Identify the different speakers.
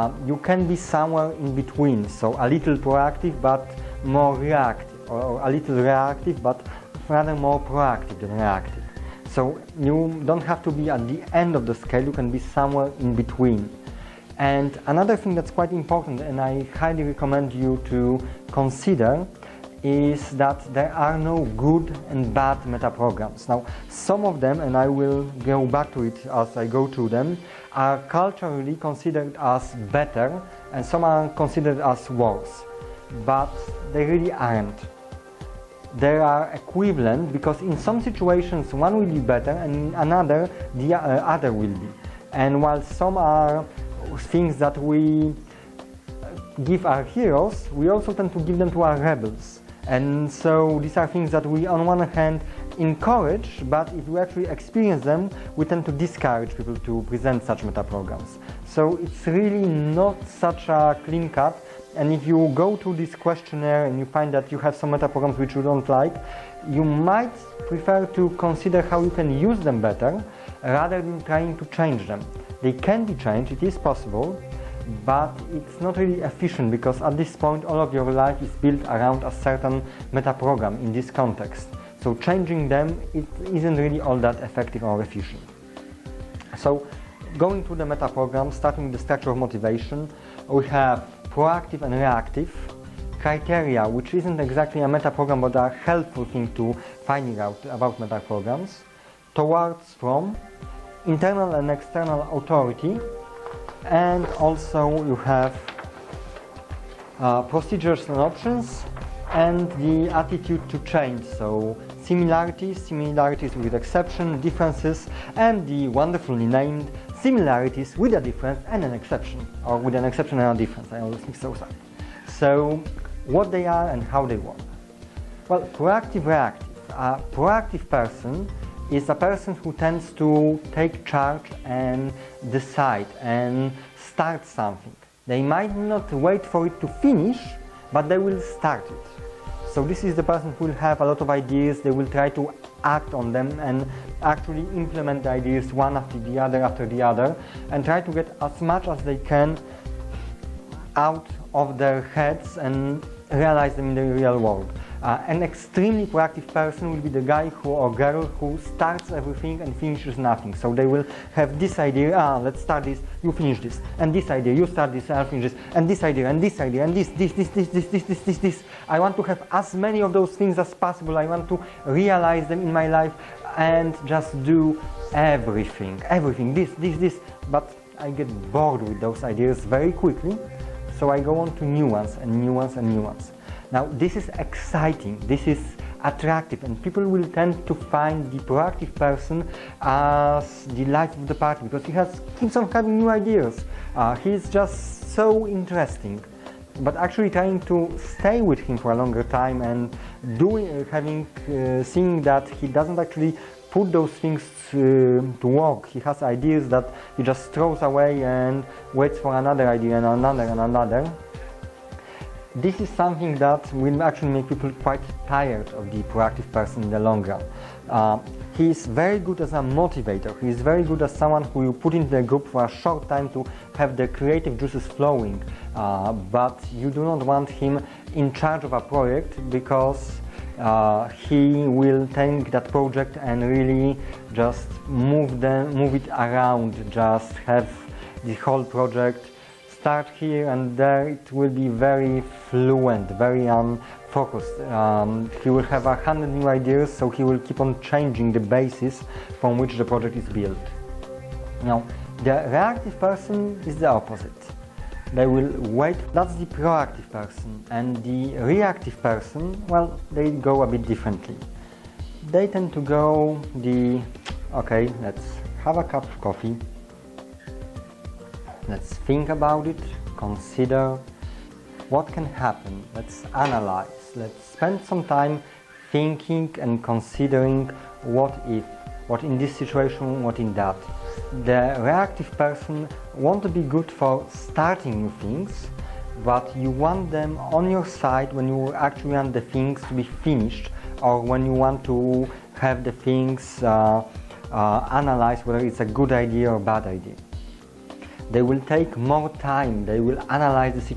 Speaker 1: You can be somewhere in between, so a little proactive but more reactive, or a little reactive but rather more proactive than reactive. So you don't have to be at the end of the scale, you can be somewhere in between. And another thing that's quite important, and I highly recommend you to consider, is that there are no good and bad metaprograms. Now, some of them, and I will go back to it as I go through them, are culturally considered as better, and some are considered as worse. But they really aren't. They are equivalent because in some situations one will be better and in another the other will be. And while some are things that we give our heroes, we also tend to give them to our rebels. And so these are things that we on one hand encourage, but if we actually experience them, we tend to discourage people to present such metaprograms. So it's really not such a clean cut, and if you go through this questionnaire and you find that you have some metaprograms which you don't like, you might prefer to consider how you can use them better rather than trying to change them. They can be changed, it is possible, but it's not really efficient because at this point all of your life is built around a certain metaprogram in this context. So changing them, it isn't really all that effective or efficient. So going through the metaprogram, starting with the structure of motivation, we have proactive and reactive criteria, which isn't exactly a metaprogram but a helpful thing to finding out about metaprograms, towards, from, internal and external authority, and also you have procedures and options, and the attitude to change, so similarities with exception, differences, and the wonderfully named similarities with a difference and an exception, or with an exception and a difference. I always mix those up. So what they are and how they work. Well, proactive, reactive. A proactive person is a person who tends to take charge and decide and start something. They might not wait for it to finish, but they will start it. So this is the person who will have a lot of ideas, they will try to act on them and actually implement the ideas one after the other, and try to get as much as they can out of their heads and realize them in the real world. An extremely proactive person will be the guy or girl who starts everything and finishes nothing. So they will have this idea, let's start this, you finish this, and this idea, you start this, I'll finish this, and this idea, and this idea, and this. I want to have as many of those things as possible. I want to realize them in my life and just do everything, this. But I get bored with those ideas very quickly, so I go on to nuance. Now this is exciting, this is attractive, and people will tend to find the proactive person as the life of the party because he keeps on having new ideas. He's just so interesting. But actually trying to stay with him for a longer time and seeing that he doesn't actually put those things to work. He has ideas that he just throws away and waits for another idea and another. This is something that will actually make people quite tired of the proactive person in the long run. He is very good as a motivator. He is very good as someone who you put into the group for a short time to have the creative juices flowing. But you do not want him in charge of a project because he will take that project and really just move it around, just have the whole project start here and there. It will be very fluent, very unfocused. He will have 100 new ideas, so he will keep on changing the basis from which the project is built. Now, the reactive person is the opposite. They will wait. That's the proactive person. And the reactive person, well, they go a bit differently. They tend to go okay, let's have a cup of coffee. Let's think about it, consider what can happen, let's analyze, let's spend some time thinking and considering what if, what in this situation, what in that. The reactive person wants to be good for starting new things, but you want them on your side when you actually want the things to be finished, or when you want to have the things analyzed whether it's a good idea or bad idea. They will take more time, they will analyze the situation.